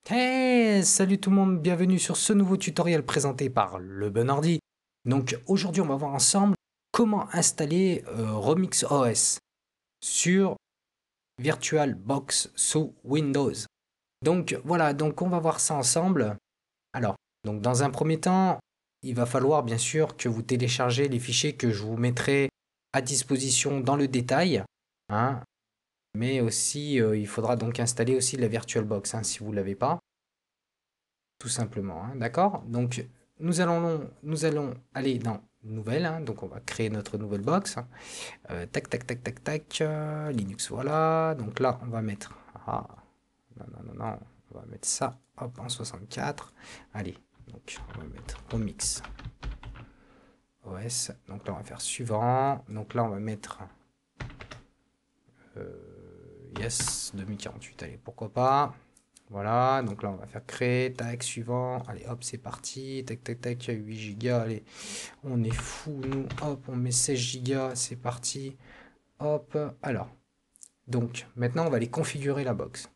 Hey, salut tout le monde, bienvenue sur ce nouveau tutoriel présenté par Le Bon Ordi. Donc aujourd'hui on va voir ensemble comment installer Remix OS sur VirtualBox sous Windows. Donc voilà, donc on va voir ça ensemble. Alors, donc dans un premier temps, il va falloir bien sûr que vous téléchargez les fichiers que je vous mettrai à disposition dans le détail, hein. Mais aussi il faudra donc installer aussi la VirtualBox, hein, si vous ne l'avez pas. Tout simplement, hein, d'accord? Donc, nous allons aller dans Nouvelle, hein, donc on va créer notre nouvelle box. Tac, tac, tac, tac, tac, Linux, voilà. Donc là, on va mettre, non, non, non, non, on va mettre ça, hop, en 64. Allez, donc on va mettre Remix OS. Donc là, on va faire suivant. Donc là, on va mettre Yes 2048. Allez, pourquoi pas. Voilà, donc là on va faire créer, tac, suivant, allez hop c'est parti, tac tac tac, 8 Go, allez, on est fou nous, hop, on met 16 Go, c'est parti, hop, alors, donc maintenant on va aller configurer la box.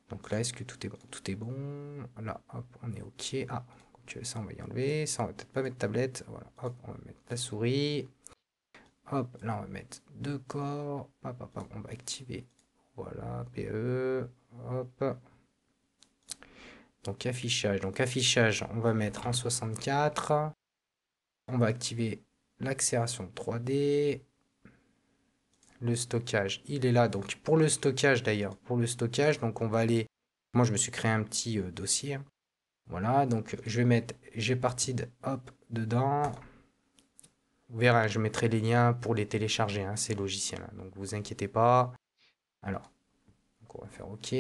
Donc là est-ce que tout est bon? Tout est bon, là hop, on est ok, ok, ça on va y enlever, ça on va peut-être pas mettre tablette, voilà, hop, on va mettre la souris, hop, là on va mettre deux corps, hop, hop, hop, on va activer, voilà, PE, hop. Donc affichage, on va mettre en 64. On va activer l'accélération 3D. Le stockage, il est là. Donc pour le stockage d'ailleurs, donc on va aller. Moi je me suis créé un petit dossier, hein. Voilà, donc je vais mettre Gpartid, hop, dedans. Vous verrez, je mettrai les liens pour les télécharger, hein, ces logiciels, hein. Donc vous inquiétez pas. Alors, donc on va faire OK.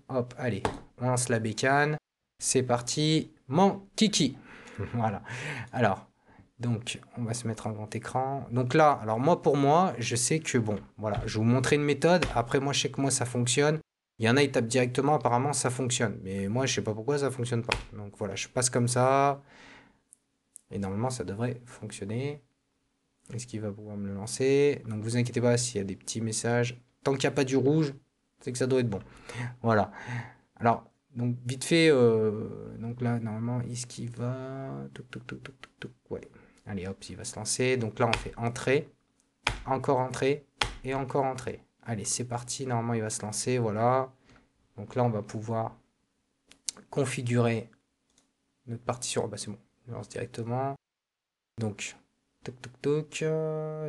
Hop, allez, on lance la bécane. C'est parti, mon kiki. Voilà. Alors, donc, on va se mettre en grand écran. Donc là, alors moi, pour moi, je sais que, bon, voilà, je vais vous montrer une méthode. Après, moi, je sais que moi, ça fonctionne. Il y en a, ils tapent directement, apparemment, ça fonctionne. Mais moi, je sais pas pourquoi ça fonctionne pas. Donc voilà, je passe comme ça. Et normalement, ça devrait fonctionner. Est-ce qu'il va pouvoir me le lancer? Donc, vous inquiétez pas s'il y a des petits messages. Tant qu'il n'y a pas du rouge, c'est que ça doit être bon. Voilà. Alors, donc vite fait, donc là, normalement, est-ce qu'il va... Touc, touc, touc, touc, touc, touc. Ouais. Allez, hop, il va se lancer. Donc là, on fait entrée, encore entrée et encore entrée. Allez, c'est parti. Normalement, il va se lancer. Voilà. Donc là, on va pouvoir configurer notre partition. Oh, bah, c'est bon, on lance directement. Donc, toc, toc, toc.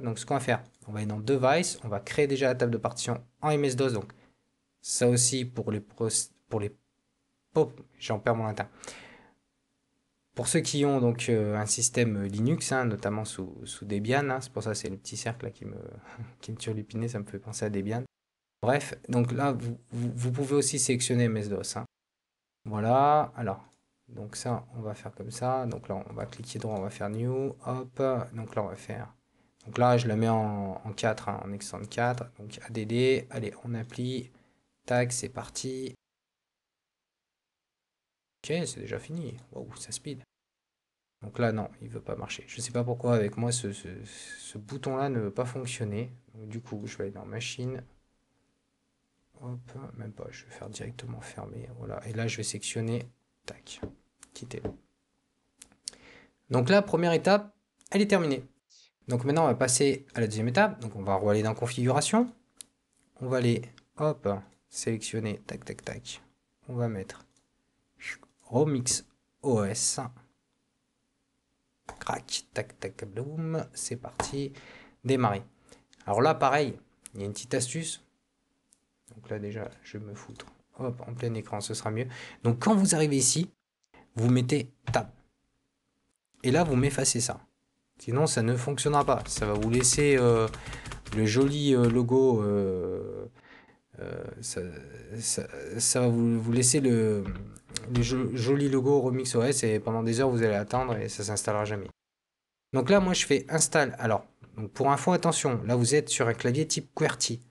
Donc, ce qu'on va faire, on va aller dans Device. On va créer déjà la table de partition en MS-DOS. Donc, ça aussi, pour les oh, j'en perds mon latin. Pour ceux qui ont donc un système Linux, hein, notamment sous Debian, hein, c'est pour ça que c'est le petit cercle là, qui me turlupinait, ça me fait penser à Debian. Bref, donc là, vous pouvez aussi sélectionner MS-DOS, hein. Voilà, alors, donc ça, on va faire comme ça. Donc là, on va cliquer droit, on va faire New, hop. Donc là, on va faire... Donc là, je la mets en 4, hein, en extend 4. Donc ADD, allez, on applique. Tac, c'est parti. Ok, c'est déjà fini. Waouh, ça speed. Donc là, non, il ne veut pas marcher. Je ne sais pas pourquoi avec moi, ce bouton-là ne veut pas fonctionner. Donc, du coup, je vais aller dans Machine. Hop, même pas, je vais faire directement fermer. Voilà, et là, je vais sectionner. Tac, quitter. Donc là, première étape, elle est terminée. Donc maintenant, on va passer à la deuxième étape. Donc on va aller dans Configuration. On va aller, hop, sélectionner, tac, tac, tac. On va mettre Remix OS. Crac, tac, tac, boum, c'est parti, démarrer. Alors là, pareil, il y a une petite astuce. Donc là, déjà, je vais me foutre, hop, en plein écran, ce sera mieux. Donc quand vous arrivez ici, vous mettez Tab. Et là, vous m'effacez ça. Sinon, ça ne fonctionnera pas. Ça va vous laisser le joli logo. Ça, ça va vous laisser le joli logo Remix OS et pendant des heures, vous allez attendre et ça s'installera jamais. Donc là, moi, je fais install. Alors, donc pour info, attention, là, vous êtes sur un clavier type QWERTY.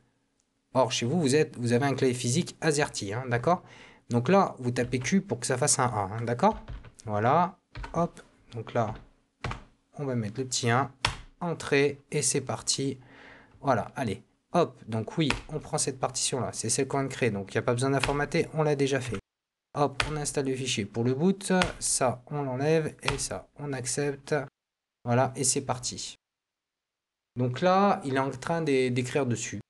Or, chez vous, vous avez un clavier physique AZERTY, hein, d'accord? Donc là, vous tapez Q pour que ça fasse un A, hein, d'accord? Voilà, hop. Donc là, on va mettre le petit 1, entrée, et c'est parti. Voilà, allez, hop, donc oui, on prend cette partition-là, c'est celle qu'on vient de créer, donc il n'y a pas besoin d'informater, on l'a déjà fait. Hop, on installe le fichier pour le boot, ça, on l'enlève, et ça, on accepte. Voilà, et c'est parti. Donc là, il est en train d'écrire dessus.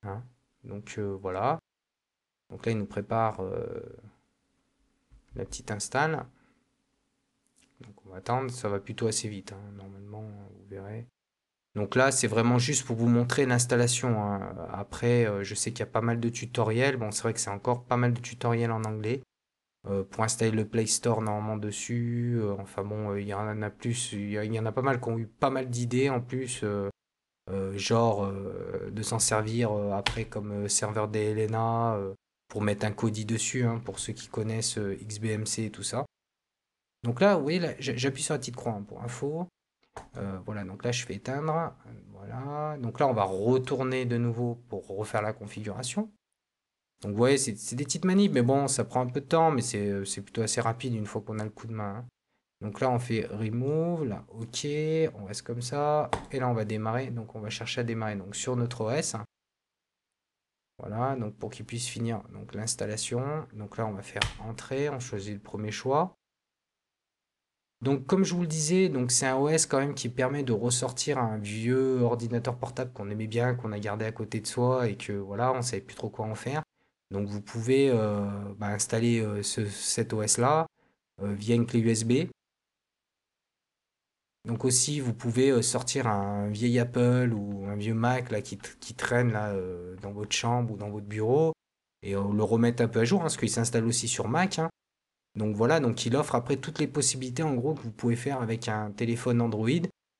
Hein. Donc voilà. Donc là, il nous prépare la petite install. Donc on va attendre, ça va plutôt assez vite. Hein. Normalement, vous verrez. Donc là, c'est vraiment juste pour vous montrer l'installation. Hein. Après, je sais qu'il y a pas mal de tutoriels. Bon, c'est vrai que c'est encore pas mal de tutoriels en anglais. Pour installer le Play Store normalement dessus. Enfin bon, il y en a plus. Il y en a pas mal qui ont eu pas mal d'idées en plus. Genre de s'en servir après comme serveur DLNA pour mettre un Kodi dessus, hein, pour ceux qui connaissent XBMC et tout ça. Donc là, vous voyez, là, j'appuie sur la petite croix hein, pour info. Voilà, donc là, je fais éteindre. Voilà, donc là, on va retourner de nouveau pour refaire la configuration. Donc vous voyez, c'est des petites manips, mais bon, ça prend un peu de temps, mais c'est plutôt assez rapide une fois qu'on a le coup de main. Hein. Donc là, on fait remove, là, OK, on reste comme ça. Et là, on va démarrer. Donc on va chercher à démarrer donc, sur notre OS. Voilà, donc pour qu'il puisse finir donc l'installation. Donc là, on va faire entrée, on choisit le premier choix. Donc comme je vous le disais, donc c'est un OS quand même qui permet de ressortir un vieux ordinateur portable qu'on aimait bien, qu'on a gardé à côté de soi et que voilà, on savait plus trop quoi en faire. Donc vous pouvez installer cet OS-là via une clé USB. Donc aussi, vous pouvez sortir un vieil Apple ou un vieux Mac là, qui traîne là, dans votre chambre ou dans votre bureau et le remettre un peu à jour, hein, parce qu'il s'installe aussi sur Mac. Hein. Donc voilà, donc il offre après toutes les possibilités en gros que vous pouvez faire avec un téléphone Android,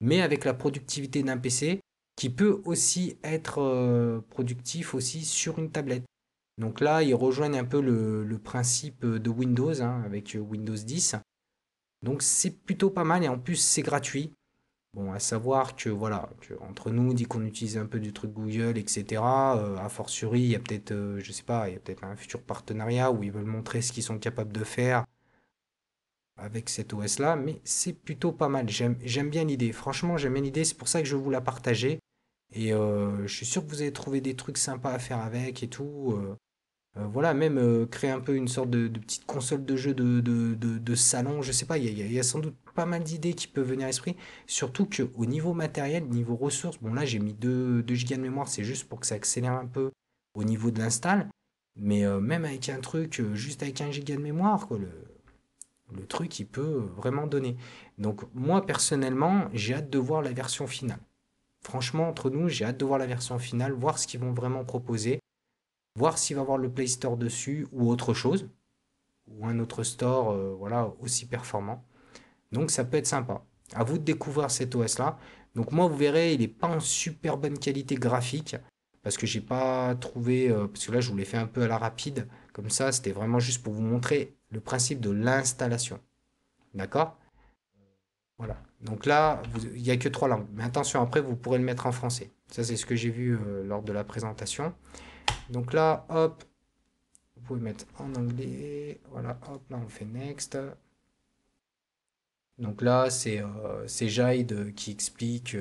mais avec la productivité d'un PC qui peut aussi être productif aussi sur une tablette. Donc là, ils rejoignent un peu le principe de Windows hein, avec Windows 10. Donc c'est plutôt pas mal et en plus c'est gratuit. Bon, à savoir que voilà, que entre nous, on dit qu'on utilise un peu du truc Google, etc. A fortiori, il y a peut-être, je sais pas, il y a peut-être un futur partenariat où ils veulent montrer ce qu'ils sont capables de faire avec cet OS-là, mais c'est plutôt pas mal. J'aime bien l'idée. Franchement, j'aime bien l'idée. C'est pour ça que je veux vous la partager. Et je suis sûr que vous allez trouver des trucs sympas à faire avec et tout. Voilà, même créer un peu une sorte de petite console de jeu de salon, je sais pas, il y a sans doute pas mal d'idées qui peuvent venir à l'esprit, surtout qu'au niveau matériel, niveau ressources, bon là j'ai mis 2 Go de mémoire, c'est juste pour que ça accélère un peu au niveau de l'install, mais même avec un truc, juste avec 1 Go de mémoire, quoi, le truc il peut vraiment donner. Donc moi personnellement, j'ai hâte de voir la version finale. Franchement, entre nous, j'ai hâte de voir la version finale, voir ce qu'ils vont vraiment proposer voir s'il va y avoir le Play Store dessus ou autre chose, ou un autre store voilà, aussi performant. Donc ça peut être sympa. À vous de découvrir cet OS-là. Donc moi, vous verrez, il n'est pas en super bonne qualité graphique, parce que j'ai pas trouvé, parce que là, je vous l'ai fait un peu à la rapide, comme ça, c'était vraiment juste pour vous montrer le principe de l'installation. D'accord? Voilà. Donc là, il n'y a que 3 langues. Mais attention, après, vous pourrez le mettre en français. Ça, c'est ce que j'ai vu lors de la présentation. Donc là, hop, vous pouvez mettre en anglais. Voilà, hop, là on fait next. Donc là, c'est Jade qui explique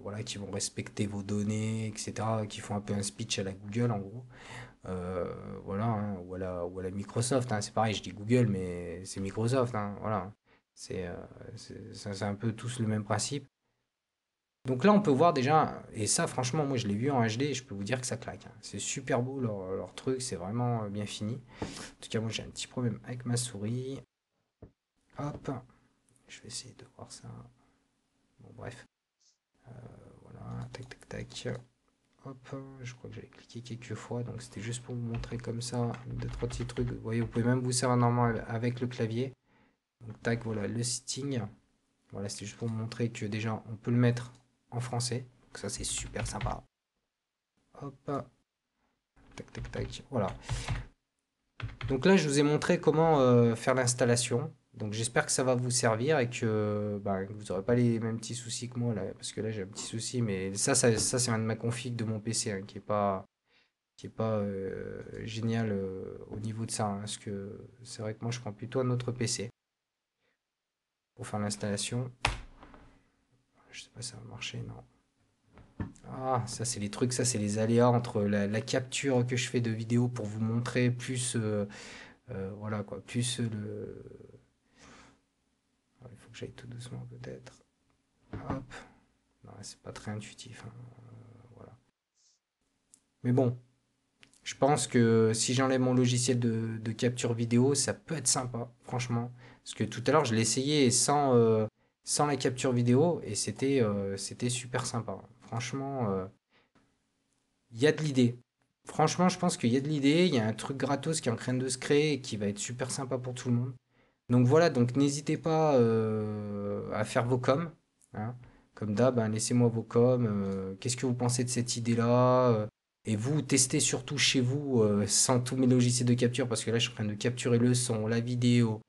voilà, qu'ils vont respecter vos données, etc. Qui font un peu un speech à la Google en gros. Euh, voilà, hein, ou à la Microsoft. Hein. C'est pareil, je dis Google, mais c'est Microsoft. Hein, voilà. C'est c'est un peu tous le même principe. Donc là, on peut voir déjà, et ça, franchement, moi je l'ai vu en HD et je peux vous dire que ça claque. Hein. C'est super beau leur truc, c'est vraiment bien fini. En tout cas, moi j'ai un petit problème avec ma souris. Hop, je vais essayer de voir ça. Bon, bref, voilà, tac, tac, tac. Hop, je crois que j'avais cliqué quelques fois, donc c'était juste pour vous montrer comme ça, deux, trois petits trucs. Vous voyez, vous pouvez même vous servir normalement avec le clavier. Donc, tac, voilà, le setting. Voilà, c'était juste pour vous montrer que déjà, on peut le mettre en français. Donc, ça, c'est super sympa. Hop, tac, tac, tac. Voilà. Donc là, je vous ai montré comment faire l'installation. Donc j'espère que ça va vous servir et que, bah, que vous n'aurez pas les mêmes petits soucis que moi là, parce que là j'ai un petit souci, mais ça c'est un de ma config de mon PC hein, qui est pas génial au niveau de ça, hein, parce que c'est vrai que moi je prends plutôt un autre PC pour faire l'installation. Je sais pas si ça va marcher, non. Ah, ça c'est les trucs, ça c'est les aléas entre la capture que je fais de vidéo pour vous montrer, plus voilà quoi, plus le. Il faut que j'aille tout doucement peut-être. Hop, non, c'est pas très intuitif, hein, voilà. Mais bon, je pense que si j'enlève mon logiciel de capture vidéo, ça peut être sympa, franchement. Parce que tout à l'heure, je l'ai essayé sans la capture vidéo et c'était super sympa. Franchement, il y a de l'idée. Franchement, je pense qu'il y a de l'idée. Il y a un truc gratos qui est en train de se créer et qui va être super sympa pour tout le monde. Donc voilà, donc n'hésitez pas à faire vos coms, hein. Comme d'hab, hein, laissez-moi vos coms. Qu'est-ce que vous pensez de cette idée-là? Et vous, testez surtout chez vous sans tous mes logiciels de capture, parce que là, je suis en train de capturer le son, la vidéo.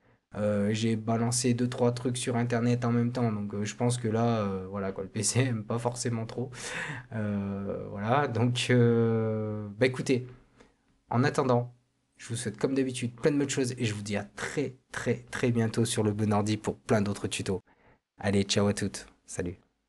J'ai balancé deux, trois trucs sur Internet en même temps, donc je pense que là, voilà, quoi, le PC aime pas forcément trop. Voilà, donc, bah écoutez. En attendant, je vous souhaite comme d'habitude plein de bonnes choses et je vous dis à très très très bientôt sur le bon ordi pour plein d'autres tutos. Allez, ciao à toutes. Salut.